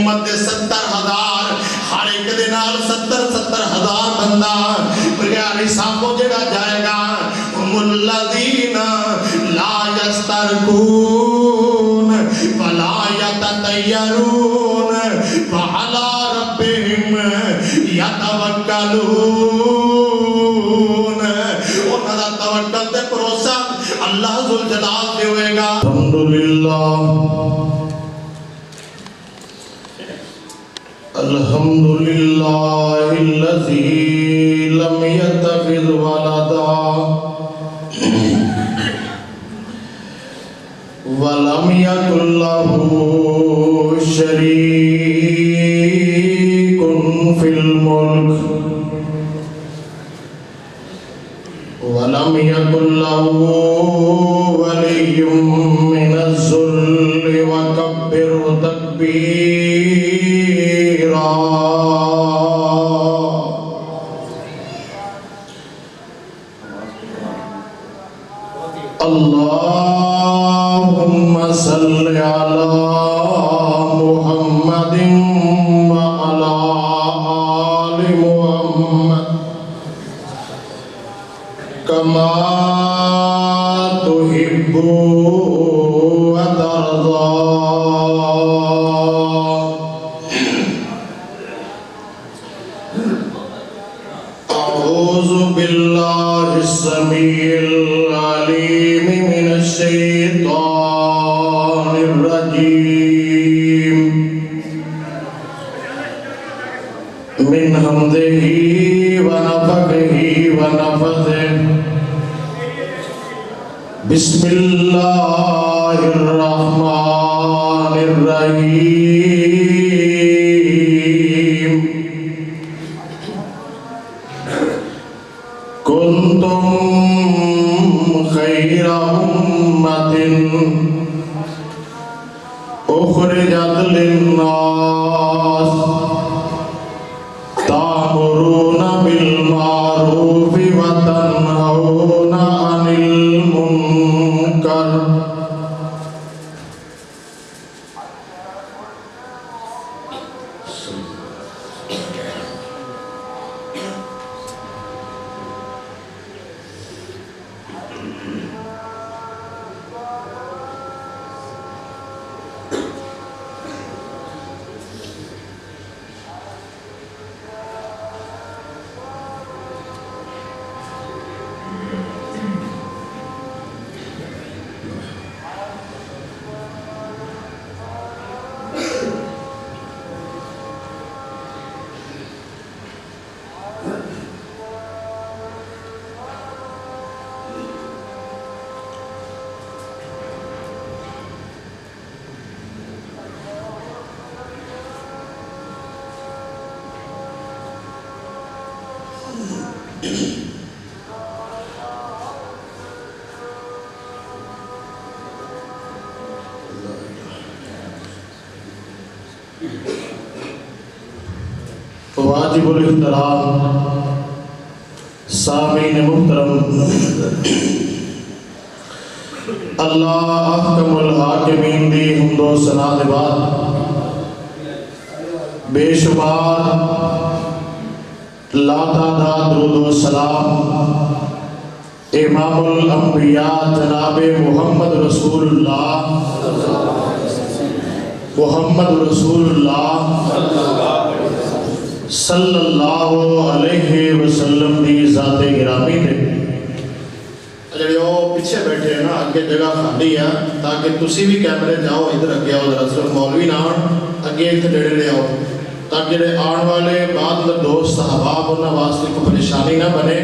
امت دے 70,000 ہر ایک دے نال 70,000 بندہ بغیر حساب کو جڑا جائے گا ہم الذین لا یسترقون ولا یتطیرون وعلی ربہم یتوکلون انہاں دا توکل تے بھروسہ اللہ ذوالجلال دے ہوئے گا. الحمدللہ الذی لم یتخذ ولدا ولم یکن لہ شریک فی الملک ولم یکن لہ ولی من الذل وکبرہ تکبیرا. اللہم صل علی محمد وعلی آل محمد کما تحب وترضى. اعوذ باللہ السمیع العلیم من الشیطان الرجیم من حمدہ ونفخہ ونفثہ. بسم اللہ الرحمن الرحیم. کنتم خیر امت اخرجت للناس تأمرون بالمعروف وتنہون عن المنکر واجب الاحترام سامعین محترم، اللہ احکم الحاکمین دی حمد و ثنا دے بعد بے شمار لا تعداد درود و سلام امام الانبیاء جناب محمد رسول اللہ صلی اللہ علیہ وسلم دی ذات گرامی دے. جڑے وہ پیچھے بیٹھے ہیں نا، اگے جگہ خالی ہے تاکہ تسی بھی کیمرے جاؤ ادھر اگے آؤ، ذرا صرف مولوی نہ آن اگے اتنے نیڑے لے آؤ تاکہ جڑے آن والے بعد میں دوست احباب انہاں واسطے کوئی پریشانی نہ بنے.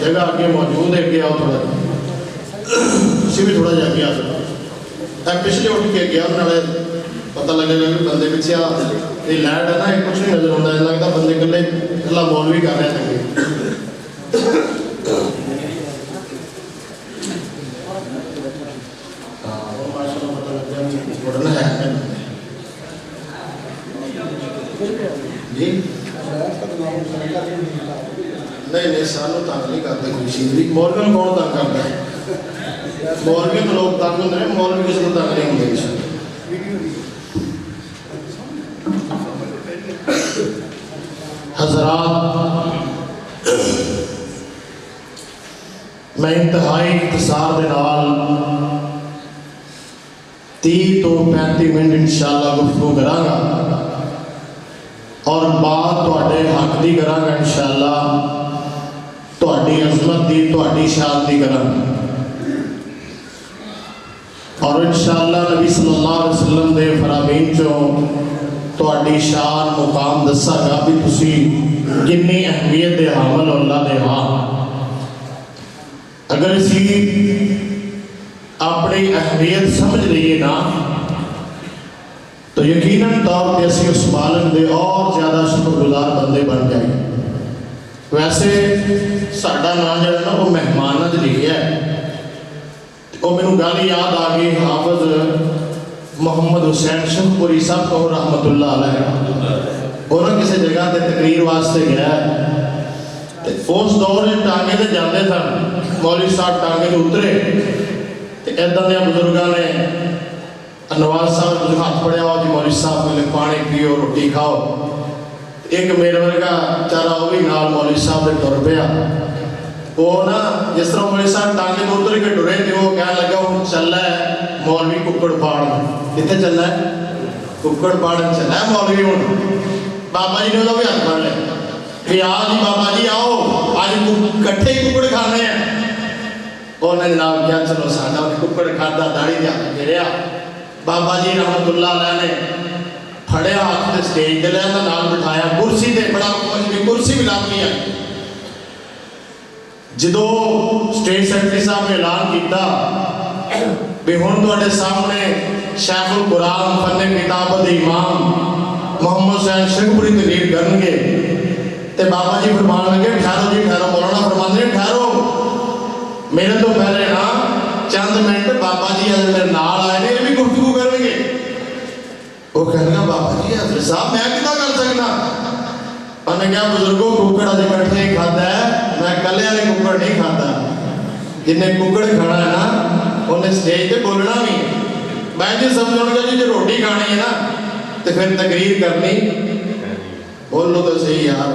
جگہ اگے موجود ہے، اگے آؤ تھوڑا تسی بھی تھوڑا جا کے آ جاؤ. پچھلے اٹھ کے گیا انہوں نے پتہ لگے گا کہ بندے پیچھے یہ لائٹ ہے نا، یہ کچھ نہیں نظر آتا، لگتا بندے کلے اللہ مولوی کر رہے تھے. جی نہیں سانو تنگ نہیں کرتے کوئی چیز. مولوی کون تنگ کرتا ہے؟ مولوی تو لوگ تنگ ہوتے ہیں، مولوی کسی کو تنگ نہیں ہوتے. حضرات میں انتہائی اختصار دے نال 30 تو 35 منٹ انشاءاللہ گفتگو کراں گا اور بات تواڈے حق دی کراں گا انشاءاللہ، تواڈی عظمت دی، تواڈی شان دی کراں گا، اور انشاءاللہ نبی صلی اللہ علیہ وسلم دے فرامین چوں تواڈی شان مقام دسا گا بھی تسی کنی اہمیت دے حامل اللہ دے ہاں۔ اگر اسی اپنی اہمیت سمجھ لئیے نا تو یقیناً طور پہ اسی اس مالک دے اور زیادہ شکر گزار بندے بن جائیں۔ ویسے ساڈا نام جڑا نا وہ مہمانہ دے لکھیا ہے، وہ میں نے گالی یاد آگئی حافظ محمد حسین شیخپوری صاحب کو رحمت اللہ علیہ، انہوں کسی جگہ تے تقریر واسطے گیا ہے، اس دور میں ٹانگے تے جاندے تھا، مولوی صاحب ٹانگے تے اترے تے ایدہ دیا بزرگاں نے نواز صاحب جو ہاتھ پڑیا ہو جی مولوی صاحب میں پانی پیو روٹی کھاؤ، ایک میرے ورگا چارہ ہوئی نال مولوی صاحب دے ٹر پیا، وہ نا جس طرح مولوی صاحب ٹانگے تے اترے کے ڈرے تھے، وہ کہنے لگا وہ چل رہا ہے مولوی ککڑ پاڑ، کتنے چل رہا ہے ککڑ پاڑ چل رہا ہے مولوی ہوں۔ بابا جی نے وہ بھی ہاتھ پڑھ لیا کہ آج ہی بابا جی آؤ آج کٹھے ککڑ کھانے ہیں، اور نے جناب کیا چلو ساڈا ککڑ کھادا داڑھی دیا گریا، بابا جی رحمت اللہ علیہ نے پھڑیا ہاتھ تے سٹیج تے لے نال بٹھایا کرسی تے، بڑا خوش بھی کرسی بھی لگ گئی ہے۔ جدو سٹیج سیکرٹری صاحب نے اعلان کیتا بھی ہن تواڈے سامنے شیخ القرآن فن کتابت امام محمد حسین شیخپوری تقریر کرن گے، تے بابا جی فرمان لگے ٹھہرو جی ٹھہرو، مولانا فرمان دے ٹھہرو، میرے تو پہلے نا چند منٹ بابا جی میرے نال آئے نے یہ بھی گفتگو کریں گے۔ وہ کہنے گا بابا جی حضرت صاحب میں کتنا کر سکنا؟ انہوں نے کہا بزرگوں ککڑ آج کٹھے ہی کھاتا ہے، میں کلے والے ککڑ نہیں کھاتا، جنہیں ککڑ کھڑا ہے نا انہیں سٹیج تے بولنا بھی ہے۔ میں جی سمجھوں گا جی جو روٹی کھانی ہے نا تو پھر تقریر کرنی بول لو تو صحیح یار،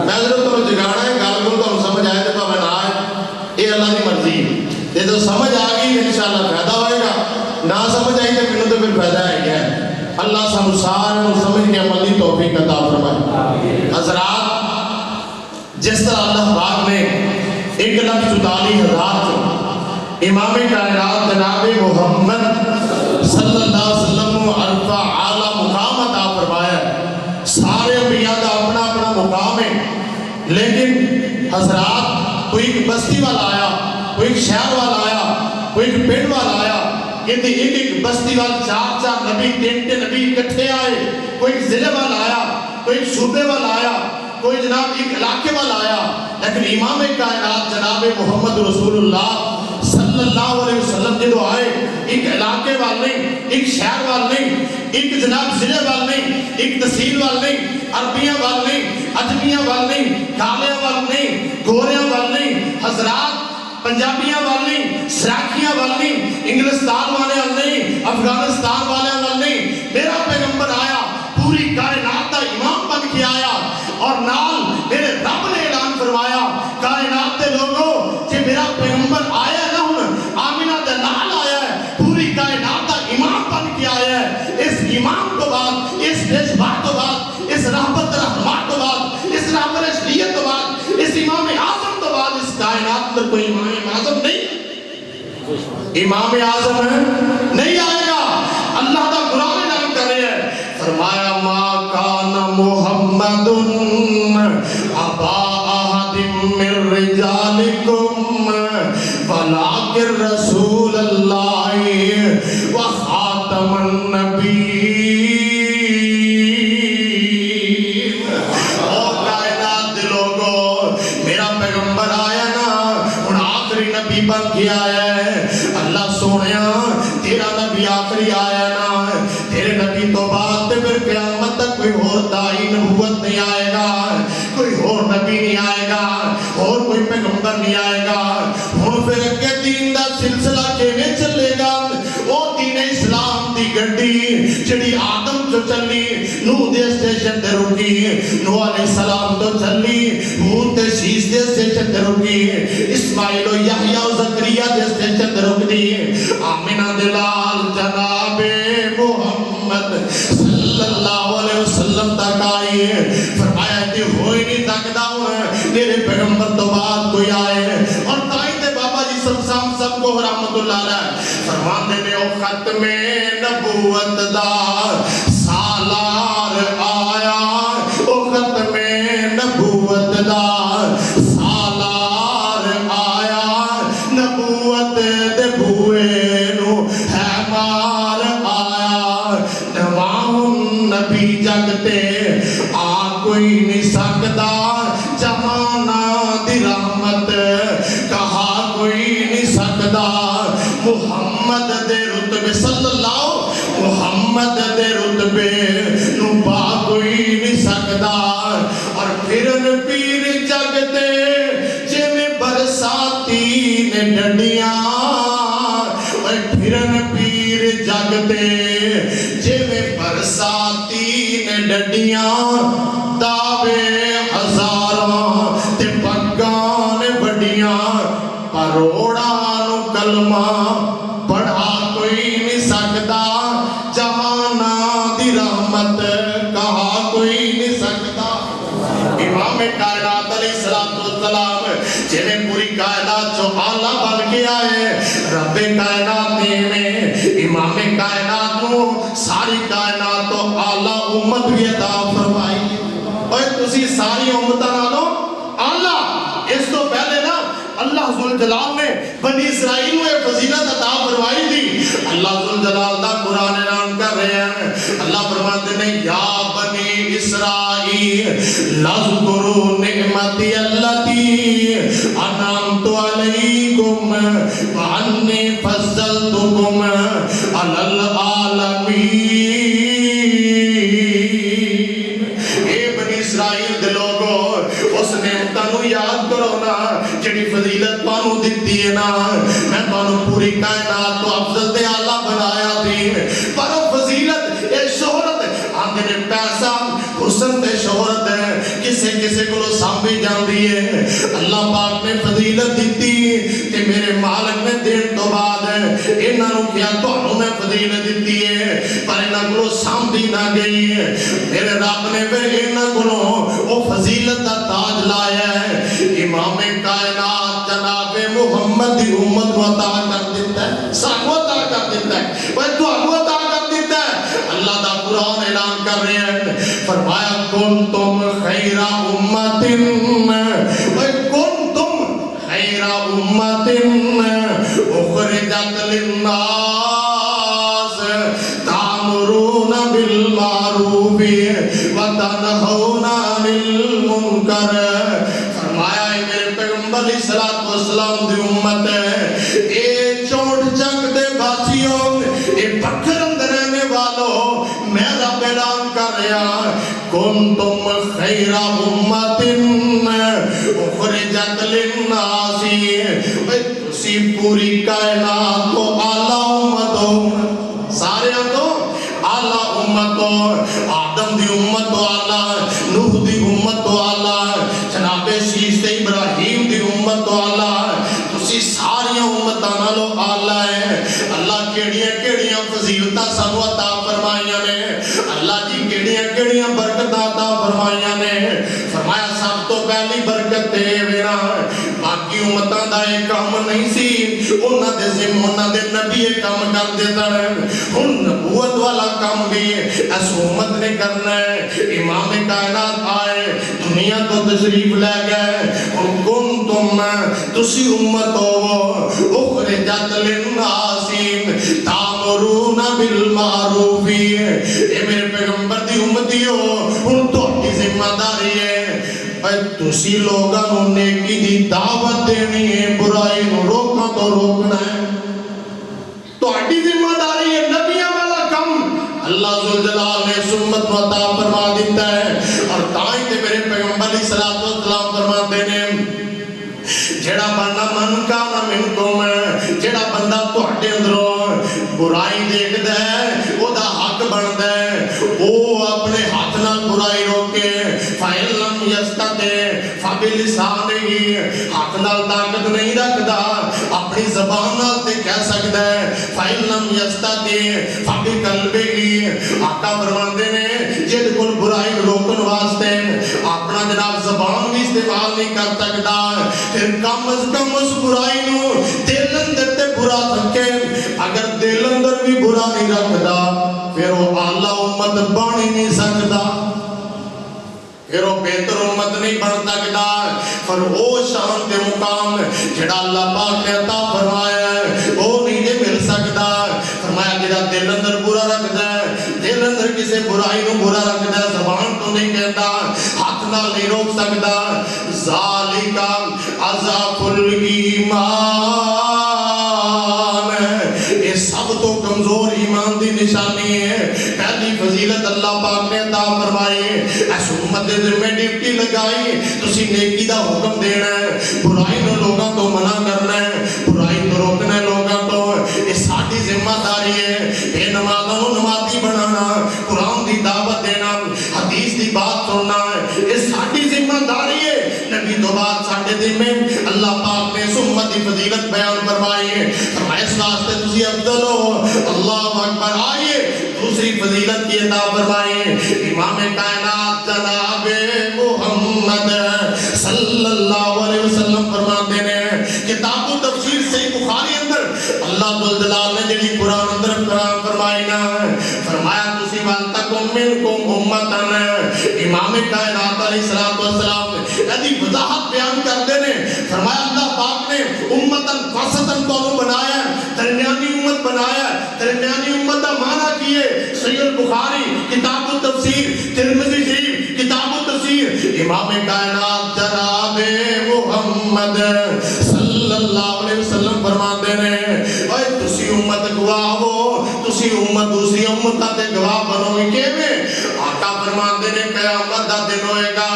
میں ضرور تمہیں جگانا ہے گل کو تمہیں سمجھ آئے تو میں نہ آئے یہ اللہ کی مرضی ہے، یہ تو سمجھ آ گئی انشاءاللہ فائدہ ہوئے گا، نہ سمجھ آئی تو پھر تو پھر فائدہ ہے گیا ہے۔ اللہ سب سارے سمجھ کے عملی توفیق عطا فرمائے۔ حضرات جس طرح اللہ پاک نے 1,44,000 امام کائنات جناب محمد صلی اللہ علیہ وسلم کو عرفہ اعلیٰ مقام عطا فرمایا، سارے انبیاء کا اپنا اپنا مقام ہے، لیکن حضرات کوئی ایک بستی والا آیا، کوئی ایک شہر والا آیا، کوئی ایک پنڈ والا آیا، کہتے ایک ایک بستی والا 4 نبی 3 نبی اکٹھے آئے، کوئی ایک ضلع والا آیا، کوئی ایک صوبے والا آیا، کوئی جناب ایک علاقے والا آیا، لیکن امام کائنات جناب محمد رسول اللہ صلی اللہ علیہ وسلم جدو آئے ایک علاقے وال نہیں، ایک شہر وال نہیں، ایک جناب ضلع وال نہیں، ایک تحصیل وال نہیں، عربیاں وال نہیں، عجمیاں وال نہیں، کالیاں وال نہیں، گوریاں وال نہیں، حضرات پنجابیاں وال نہیں، سراکیاں وال نہیں، انگلستان والے وال نہیں، افغانستان والے وال نہیں، میرا پیغمبر آیا پوری کائنات کا امام بن کے آیا، اور نال میرے رب نے اعلان فرمایا کائنات کے لوگوں کہ میرا پیغمبر آیا ہے نا ہن آمینہ دے نال آیا ہے، پوری کائنات کا امام بن کے آیا ہے۔ اس امام کو بعد، اس جذبات کو بعد، اس رحمت رحمات کو بعد، اس رحمت شریعت کو بعد، اس امام اعظم کو بعد اس کائنات میں کوئی امام اعظم نہیں، امام اعظم نہیں آئے گا۔ اللہ کا قرآن اعلان کر رہے ہیں، فرمایا ما کان محمد ابا احد من رجالکم ولکن رسول اللہ وخاتم النبیین۔ او کائنات دے لوگوں میرا پیغمبر آیا نا ہن آخری نبی بن کے آیا ہے، اللہ سونیا تیرا نبی آخری آیا نا، تیرے نبی تو بعد تے پھر قیامت تک کوئی اور داعی نبوت نہیں آئے گا، کوئی اور نبی نہیں آئے گا، اور کوئی پیغمبر نہیں آئے گا۔ ہن پھر اگے دین دا سلسلہ کیویں چلے گا؟ او دین اسلام دی گڈی جڑی آدم جو چلی نوح دے سٹیشن تے رکی نوح علیہ السلام تو چلی ہود تے شیش دے سٹیشن تے رکی اسماعیل و یحییٰ و زکریا دے سٹیشن تے رک دی آمینہ دلال جناب محمد صلی اللہ علیہ وسلم تک آئی فرمایا کہ ہوئی نہیں تکدا ہوں میرے پیغمبر تو بعد کوئی آئے اور تائیں تے بابا جی سب کو رحمت اللہ علیہ فرمان دے او ختم نبوت دا سالار آیا او ختم نبوت دا سالار آیا نبوت دے بوئے نو ہے مار آیا نواہن نبی جگتے آ کوئی نہیں سکتا جمانا دی رحمت کہا کوئی نہیں سکتا محمد دے رتبے صلی اللہ محمد دے رتبے نو پا کوئی نہیں سکتا اور پھرن پیر جگتے جے میں برساتی نے ڈنڈیاں اور پھرن پیر جگتے جے میں برساتی نے ڈنڈیاں دعوے ہزاراں تے پگان بڑیاں پروڑا نو کلمہ پڑھا کوئی نہیں سکتا جمانا دی رحمت کہا کوئی نہیں سکتا امام کائنات علیہ السلام جنہیں پوری کائنات جو آلہ بن کے آئے رب کائنات میں امام کائنات نو ساری کائنات تو آلہ امت بھی عطا فرمائی اور تسی ساری امتہ نالو آلہ اس تو پہلے نا اللہ ذوالجلال نے بنی اسرائیل میں فضیلت عطا فرمائی تھی اللہ ذوالجلال دا قرآن اعلان کر رہے ہیں اللہ فرماتے ہیں یا بنی اسرائیل لذکروا نعمتی اللتی انعمت علیکم وانی فضلتکم علی العالمین اے بنی اسرائیل دے لوگو اس نعمتہ نو یاد کرو نا جڑی فضیلت پانو دیتی ہے نا میں پانو پوری کائنات تو افضل تے اللہ بنایا تھی پر وہ فضیلت اے شہرت آندھے نے پیسہ حسن تے شہرت ہے کسے کو لو سامبی جان دیئے اللہ پاک نے فضیلت دیتی کہ میرے مالک میں دین تو بعد ہے انہاں نو کیا تو انہوں نے فضیلت دیتی ہے پر انہاں کو لو سامبی نہ گئی میرے رب نے پھر انہاں کو لو وہ فضیلت دا تاج لایا ہے امام کائنات جناب محمد دی امت کو عطا کر دیتا ہے سانو عطا کر دیتا ہے وہ تو انو عطا کر دیتا ہے اللہ دا قرآن اعلان کر رہے ہیں فرمایا کنتم خیر امت کنتم خیر امت اخرجت للناس تامرون بالمعروف وتنہون عن المنکر فرمایا ہے میرے پیغمبر علیہ السلام دی امت ہے اے چوٹ چک دے باسیوں اے پکھر اندر رہنے والوں میں رب اعلان کر رہا کنتم خیر امت اخرجت للناس تسی پوری کائنات کو اعلیٰ امت ہو سارے تو اعلیٰ امت ہو آدم دی امت ہو اعلیٰ نوح دی امت ہو اعلیٰ جناب شیش تے ابراہیم دی امت ہو اعلیٰ تسی ساری امتاں نالو اعلیٰ ہے اللہ کیڑیاں فضیلتاں سانو عطا فرمائیاں نے اللہ جی کیڑیاں برکتاں عطا فرمائیاں نے فرمایا سب تو پہلی برکت تے وینا باقی امتاں دا ایک کام نہیں سی انہاں دے ذمہ انہاں دے نبی ایک کام کر دیتا ہے ہن نبوت والا کام بھی اس امت نے کرنا ہے امام کائنات آئے دنیا تو تشریف لے گئے اور کنتم تسی امت ہو اخرجت للناس تامرون بالمعروف اے میرے پیغمبر دی امتی ہو ہن تہاڈی ذمہ داری ہے تسی لوگاں نو نیکی دی دعوت دینی ہے برائی نو روکنا تو روکنا ہے تہاڈی ذمہ داری ہے نبیوں والا کم اللہ ذوالجلال نے سمت و عطا فرما دیتا ہے اور تائیں تے میرے پیغمبر علیہ السلام فرماتے ہیں جڑا بندہ من کا نہ منکم جڑا بندہ تہاڈے اندروں برائی دیکھدا ہے او دا حق بندا ہے او برائی روکے فَإِن لَمْ يَسْتَطِعْ فَبِلِسَانِهِ ہاتھ نال طاقت نہیں رکھدا اپنی زبان نال تے کہہ سکدا ہے فَإِن لَمْ يَسْتَطِعْ فَبِقَلْبِهِ آقا فرماندے نے جد کول برائی روکن واسطے اپنا جناب زبان بھی استعمال نہیں کر سکتا پھر کم از کم اس برائی نو دل اندر تے برا رکھے اگر دل اندر بھی برا نہیں رکھدا پھر وہ اعلیٰ امت بن ہی نہیں سکتا پھر وہ بہتر امت نہیں بن سکتا پر وہ شان تے مقام جڑا اللہ پاک نے عطا فرمایا ہے وہ نہیں جے مل سکتا فرمایا جڑا دل اندر برا رکھدا ہے دل اندر کسی برائی نو برا رکھدا ہے زبان تو نہیں کہتا ہاتھ نال نہیں روک سکتا ذالک اضعف الایمان یہ سب تو کمزور ایمان دی نشانی ہے پہلی فضیلت اللہ پاک نے عطا فرمائی اس امت دے ذمہ ڈیوٹی لگائی تسی نیکی دا حکم دینا ہے برائی نو لوگاں تو منع کرنا ہے برائی تو روکنا ہے لوگاں تو یہ ساری ذمہ داری ہے بے نمازوں نمازی بنانا قرآن دی دعوت دینا حدیث دی بات سننا ہے یہ ساری ذمہ داری ہے نبی تو بات ساڑھے دن میں اللہ پاک نے اس امت دی فضیلت بیان فرمائی ہے فرمائے اس واسطے تسی افضل ہو اللہ اکبر آئیے دوسری فضیلت کی عطا فرمائے امام کائنات جناب محمد صلی اللہ علیہ وسلم فرماتے ہیں کتاب و تفسیر صحیح بخاری اندر اللہ ذوالجلال نے جڑی قرآن اندر قرآن فرمائی نا فرمایا تسی وَلْتَكُمْ مِنْكُمْ أُمَّةً امام کائنات علیہ السلام ادھی وضاحت بیان کرتے ہیں فرمایا اللہ پاک نے امتاً وسطاً کو بنایا درمیانی امت بنایا درمیانی امت کا معنی کیے صحیح البخاری کتاب التفسیر ترمذی شریف کتاب التفسیر امام کائنات جناب محمد صلی اللہ علیہ وسلم فرماتے ہیں اے تسی امت گواہ ہو تسی امت دوسری امتاں تے گواہ بنو گے کیویں آقا فرماتے ہیں قیامت دا دن ہوئے گا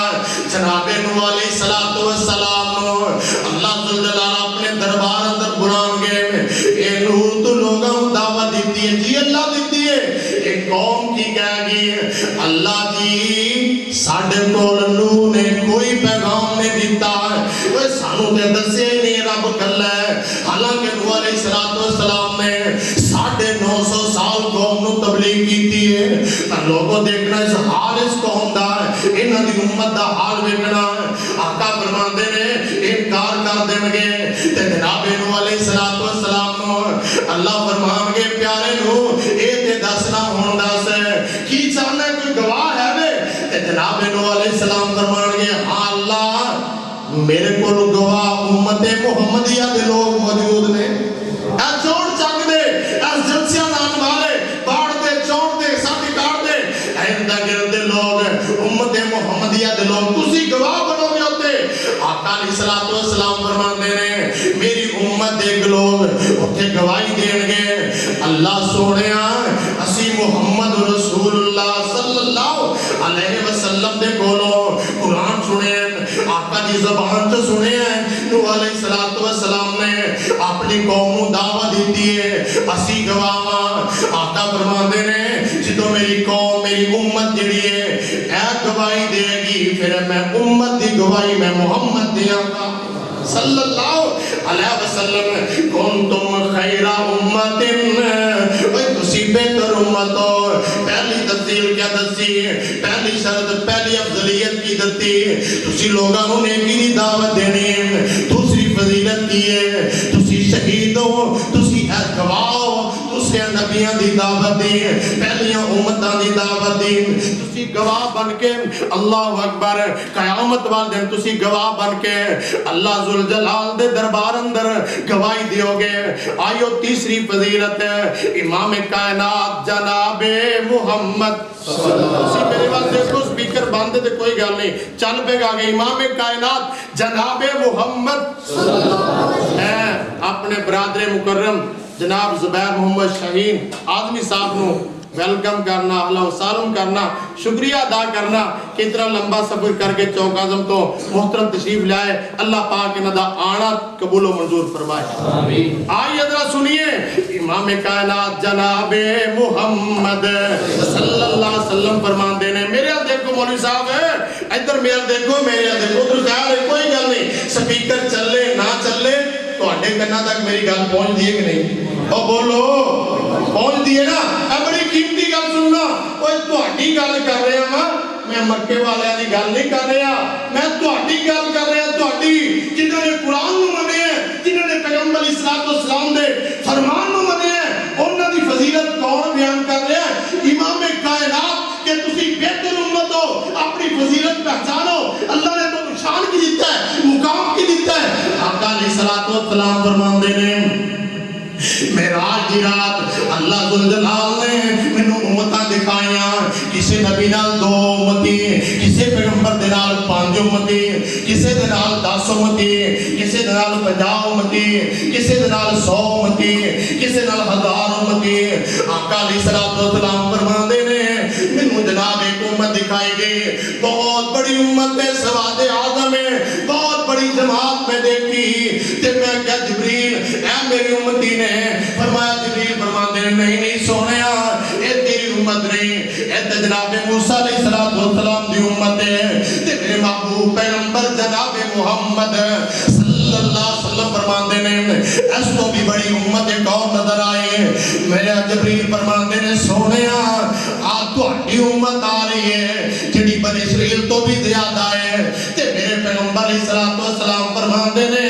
جناب نوح علیہ السلام نو اللہ ذوالجلال اپنے دربار اندر بلان گئے اے نوح تو لوگوں دعوت دیتی ہے جی اللہ دیتی ہے ایک قوم کی کہہ گی اللہ جی ساڑھے کول نوح نے کوئی پیغام نہیں دیتا ہے وہ سانو تے دسے نہیں رب کل ہے حالانکہ نوح علیہ السلام نے 950 سال قوم نو تبلیغ کیتی ہے لوگوں دیکھنا اس حال اس قوم دا ہے انہاں دی امت دا حال ویکھنا آقا فرماندے نے انکار کر دیں گے تے جناب نوح علیہ السلام نو اللہ فرمان گے پیارے نو اے تے دسنا ہون دس کی چاہنا کوئی گواہ ہے وے تے جناب نوح علیہ السلام فرمان گے ہاں اللہ میرے کو گواہ امت محمدیہ دے لوگ موجود نے اے چوڑ چک دے اے جلسیاں نان والے باڑ دے چوڑ دے ساتھی کار دے اے گرد لوگ امت محمدیہ دے لوگ تسی گواہ بنو گے ہوتے آقا علیہ السلام فرماندے نے میری امت دیکھ لوگ اتھے گواہی دیں گے اللہ سوڑیاں اسی محمد رسول اللہ صلی اللہ علیہ وسلم دے کولو قرآن سنیں آقا دی زبان تو سنیں نوح علیہ السلام نے اپنی قوم دعوت دیتی ہے اسی گواہ آقا فرماندے نے جدو میری قوم میری امت جڑی ہے اے گواہی دے گی پھر میں امت دی گواہی میں محمد دیا گا صلی اللہ علیہ وسلم کنتم خیر امت اوہ تسی بہتر امت ہو پہلی تفضیل کیا دسی پہلی شرط پہلی افضلیت کی دتی تسی لوگوں نے نیکی دی دعوت دینی ہے دوسری فضیلت کی ہے تسی شہید ہو تسی گواہ ہو تسی نبیاں دی دعوت دی پہلیاں امتاں دی دعوت دی تسی گواہ بن کے اللہ اکبر قیامت والے دن تسی گواہ بن کے اللہ ذوالجلال دے دربار اندر گواہی دیو گے آئیو تیسری فضیلت ہے امام کائنات جناب محمد تسی میرے بات دیکھو سپیکر باندھے دے کوئی گل نہیں چل پہ گا گے امام کائنات جناب محمد اپنے برادر مکرم جناب زبیر محمد شاہین آدمی صاحب نو ویلکم کرنا اہلا و سالم کرنا شکریہ ادا کرنا کہ اتنا لمبا سفر کر کے چوک اعظم تو محترم تشریف لائے اللہ پاک انہاں دا آنا قبول و منظور فرمائے آئیے ذرا سنیے امام کائنات جناب محمد صلی اللہ علیہ وسلم فرمان دینے میرے ہاتھ دیکھو مولوی صاحب ہے ادھر میرے دیکھو میرے ہاتھ دیکھو ادھر خیر کوئی گل نہیں سپیکر چلے نہ چلے تواڈے کناں تک میری گل پہنچ دی ہے کہ نہیں او بولو پہنچ دی ہے نا اے بڑی قیمتی گل سننا اوے تواڈی گل کر رہا ہاں میں مکے والے دی گل نہیں کر رہا میں تواڈی گل کر رہا تواڈی جنہاں نے قرآن نو منیا جنہاں نے پیغمبر علیہ الصلوۃ والسلام دے فرمان نو منیا انہاں دی فضیلت کون بیان کر رہا ہے امام کائنات کہ تسی بہتر امت ہو اپنی فضیلت پہچانو اللہ نے تو شان کی دیتا ہے مقام کی دیتا ہے آقا علیہ الصلوۃ والسلام فرماندے نے معراج دی رات اللہ ذوالجلال نے مینوں امتاں دکھائیاں کسے نبی نال 2 امتی کسے پیغمبر دے نال 5 امتی کسے دے نال 10 امتی کسے دے نال 50 امتی کسے دے نال 100 امتی کسے نال 1000 امتی آقا علیہ الصلوۃ والسلام فرماندے نے مینوں جناب ایک امت دکھائی گئی بہت بڑی امت ہے سواد اعظم ہے بہت بڑی جماعت میں دیکھی تے میں کہا جبریل اے میری امتی نے فرمایا جبریل فرماندے نہیں سونیا اے تیری امت نہیں اے تے جناب موسیٰ علیہ السلام دی امت ہے تے میرے محبوب پیغمبر جناب محمد صلی اللہ علیہ وسلم فرماندے نے اس تو بھی بڑی امت ایک اور نظر آئے میرے جبریل فرماندے نے سونیا آ تہاڈی امت آ رہی ہے جڑی بنی اسرائیل تو بھی زیادہ ہے تے میرے پیغمبر علیہ السلام فرماندے نے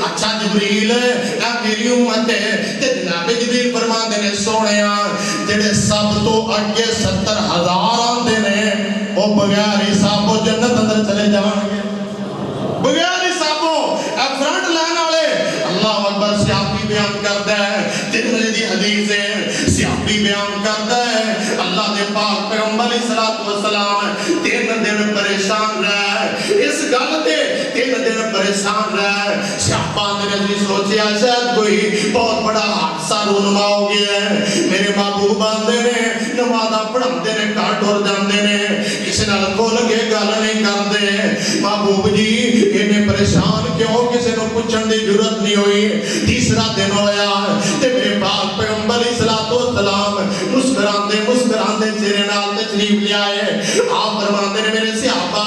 اچھا جبریل اے میری امت ہے تے جناب جبریل فرماندے نے سونیا جڑے سب تو اگے 70,000 آندے نے او بغیر حساب و جنت اندر چلے جان گے بغیر حسابوں اے فرنٹ لائن والے اللہ اکبر سیاپی بیان کرتا ہے ترمذی دی حدیث ہے سیاپی بیان کرتا ہے اللہ دے پاک پیغمبر علیہ الصلوۃ والسلام 3 دن پریشان رہے اس گل تے 3 دن پریشان رہے سیاپا نے سوچیا شاید کوئی بہت بڑا حادثہ رونما ہو گیا ہے میرے محبوب آندے نے نمازاں پڑھاندے نے گھر ٹر جاندے نے کسی نال کھول کے گل نہیں کردے محبوب جی انہیں پریشان کیوں کسی نے پوچھن دی ضرورت نہیں ہوئی تیسرا دن ہویا تے میرے پاک پیغمبر علیہ الصلوۃ والسلام مسکراندے چہرے نال تشریف لے آئے آپ فرماندے نے میرے صحابہ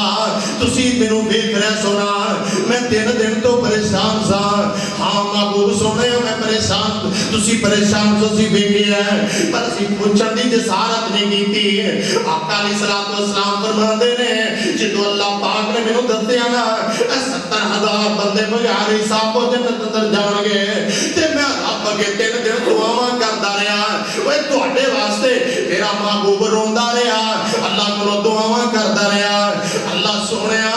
تسی مینوں ویکھ رہے سونا میں 3 دن تو پریشان سا ہاں محبوب سونے میں پریشان تسی پریشان تسی ویکھیا پر اسی پوچھن دی جسارت نہیں کیتی آقا علیہ الصلوۃ والسلام فرماندے نے جدوں اللہ پاک نے مینوں دسیا نا 70,000 بندے بغیر حساب و جنت اندر جان گے تے میں رب اگے 3 دن دعاواں کردا رہیا اوے تواڈے واسطے میرا محبوب روندا رہیا اللہ کولوں دعاواں کردا رہیا اللہ سونیا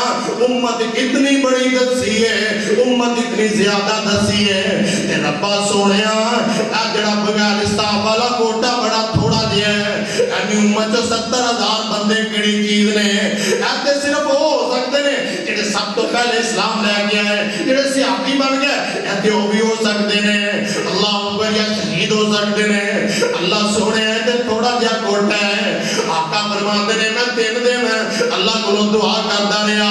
امت کتنی بڑی دسی ہے امت اتنی زیادہ دسی ہے تے ربا سونیا اے جڑا بغیر حساب والا کوٹا بڑا تھوڑا جہا ہے اینی امت 70,000 بندے کیڑی چیز نے ایتے صرف وہ ہو سکتے نے جڑے سب تو پہلے اسلام لے گیا ہے جڑے صحابی بن گئے ایتے وہ بھی ہو سکتے نے اللہ اکبر یا شہید ہو سکتے نے اللہ سونے تے تھوڑا جہا کوٹا ہے آقا فرماندے نے میں 3 دن اللہ کو دعا کردا رہیا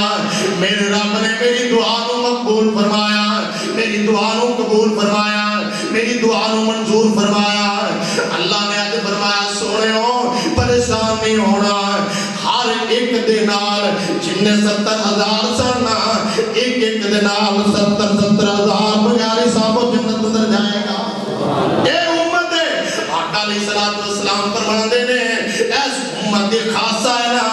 میرے رب نے میری دعا نو مقبول فرمایا میری دعا نو قبول فرمایا میری دعا نو منظور فرمایا اللہ نے اج فرمایا سونےو پریشان نہیں ہونا ہر ایک دے نال جن 70,000 سن ایک ایک دے نال 70,000 بغیر حساب و جنت اندر جائے گا اے امت آقا علیہ الصلوۃ والسلام فرماندے نے اس امت دی خاصہ ہے نا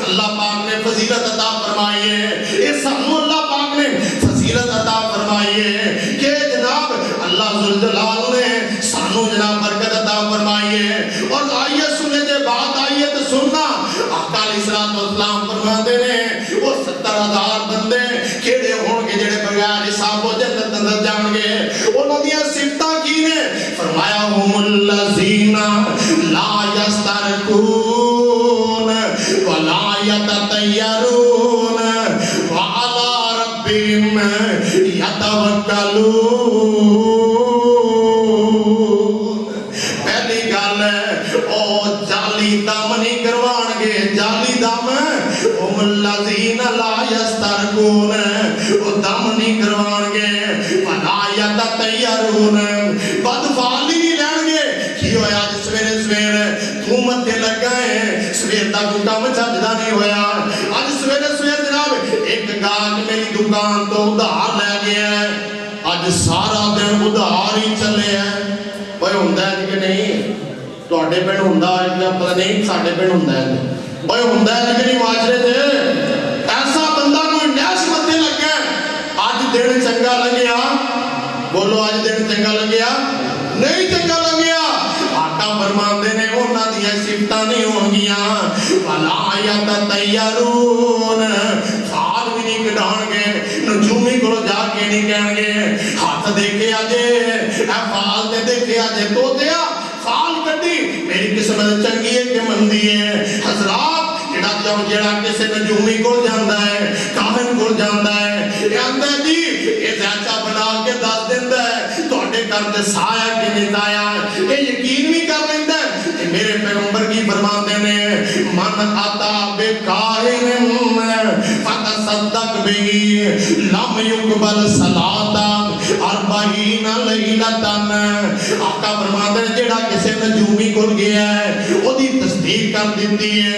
اللہ پاک نے فضیلت عطا فرمائی ہے اس سانو اللہ پاک نے فضیلت عطا فرمائی ہے کہ جناب اللہ ذوالجلال نے سانو جناب برکت عطا فرمائی ہے اور آئیے سننے دے بعد آئیے تو سننا آقا علیہ الصلوۃ والسلام فرماندے نے وہ 70,000 بندے کیڑے ہون گے جڑے بغیر حساب و جنت اندر جان گے انہاں دی صفتاں کی نے فرمایا هم الذین لا یسترقون ولا یتطیرون وعلی ربهم یتوکلون پہلی گل او جعلی دم نہیں کروان گے جعلی دم هم الذین لا یسترقون او دم نہیں کروان گے ولا یتطیرون بدفعالی نہیں رہن گے کی ہویا سویرے سویر تو متے لگا ہے سویر دا کوئی کام چجدا ਉਧਾਰ ਹੀ ਚੱਲਿਆ ਓਏ ਹੁੰਦਾ ਕਿ ਨਹੀਂ ਤੁਹਾਡੇ ਪਿੰਡ ਹੁੰਦਾ ਪਤਾ ਨਹੀਂ ਸਾਡੇ ਪਿੰਡ ਹੁੰਦਾ ਓਏ ਹੁੰਦਾ ਕਿ ਨਹੀਂ ਮਾਜਰੇ ਤੇ ਐਸਾ ਬੰਦਾ ਕੋਈ ਨੈਸ਼ ਮੱਥੇ ਲੱਗਾ ਅੱਜ ਦਿਨ ਚੰਗਾ ਲੱਗਿਆ ਬੋਲੋ ਅੱਜ ਦਿਨ ਚੰਗਾ ਲੱਗਿਆ ਨਹੀਂ ਚੰਗਾ ਲੱਗਿਆ ਆਕਾ ਫਰਮਾਉਂਦੇ ਨੇ ਉਹਨਾਂ ਦੀਆਂ ਸਿਫਤਾਂ ਨਹੀਂ ਹੋਣਗੀਆਂ ਵਲਾ ਯਤਤਯਰੂਨ ਸਾਲ ਵੀ ਨਹੀਂ ਕਢਾਉਣਗੇ ਨਜੂਮੀ ਕੋਲ ਜਾ ਕੇ ਨਹੀਂ ਕਹਿਣਗੇ ਹੱਥ ਦੇਖਿਆ ਜੇ ਇਹ ਫਾਲ ਤੇ ਦੇਖਿਆ ਜੇ ਤੋਤਿਆ ਫਾਲ ਕੱਢੀ ਮੇਰੀ ਕਿਸਮਤ ਚੰਗੀ ਹੈ ਕਿ ਮੰਦੀ ਹੈ ਹਜ਼ਰਾਤ ਜਿਹੜਾ ਕਿਸੇ ਨਜੂਮੀ ਕੋਲ ਜਾਂਦਾ ਹੈ ਕਾਹਨ ਕੋਲ ਜਾਂਦਾ ਹੈ ਇਹ ਆਂਦਾ ਜੀ ਇਹ ਜ਼ਾਚਾ ਬਣਾ ਕੇ ਦੱਸ ਦਿੰਦਾ ਹੈ ਤੁਹਾਡੇ ਘਰ ਤੇ ਸਾਇਆ ਕਿ ਨਹੀਂ ਆਇਆ ਇਹ ਯਕੀਨ ਵੀ ਕਰ ਲੈਂਦਾ ਕਿ ਮੇਰੇ ਪੈਗੰਬਰ ਕੀ ਫਰਮਾਉਂਦੇ ਨੇ ਮਨ ਆਤਾ ਬੇਕਾਹਿਨ ਫਤਸਦਕ ਬਿhi ਲਮ ਯੁਕਬਲ ਸਲਾਤਾ ਅਰਬਾਈਨ ਲੈਲਤਨ ਆਕਾ ਫਰਮਾਉਂਦੇ ਨੇ ਜਿਹੜਾ ਕਿਸੇ ਨਜੂਮੀ ਕੋਲ ਗਿਆ ਹੈ ਉਹਦੀ ਤਸਦੀਕ ਕਰ ਦਿੱਤੀ ਹੈ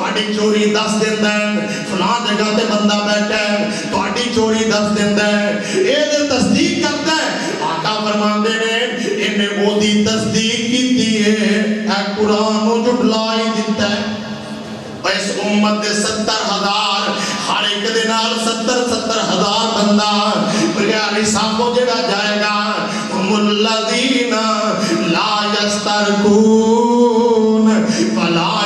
ਤੁਹਾਡੀ ਚੋਰੀ ਦੱਸ ਦਿੰਦਾ ਹੈ ਫਲਾਂ ਜਗ੍ਹਾ ਤੇ ਬੰਦਾ ਬੈਠਾ ਹੈ ਤੁਹਾਡੀ ਚੋਰੀ ਦੱਸ ਦਿੰਦਾ ਹੈ ਇਹਦੇ ਤਸਦੀਕ ਕਰਦਾ ਹੈ ਆਕਾ ਫਰਮਾਉਂਦੇ ਨੇ ਇਹਨੇ ਉਹਦੀ ਤਸਦੀਕ ਕੀਤੀ ਹੈ ਇਹ ਕੁਰਾਨ ਨੂੰ ਝੁਠਲਾ ਹੀ ਦਿੱਤਾ ਹੈ ਇਸ ਉਮਤ ਦੇ 70,000 ਹਰ ਇੱਕ ਦੇ ਨਾਲ 70,000 ਬੰਦਾ ਬਗਿਆਰੀ ਸਾਹਮੋ ਜਿਹੜਾ ਜਾਏਗਾ ਮੁੱਲਜ਼ੀਨਾ ਲਾ ਯਸਤਰਕੂਨ ਵਲਾ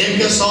100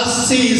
80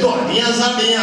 ਤੁਹਾਡੀਆਂ ਸਾਡੀਆਂ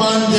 5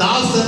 10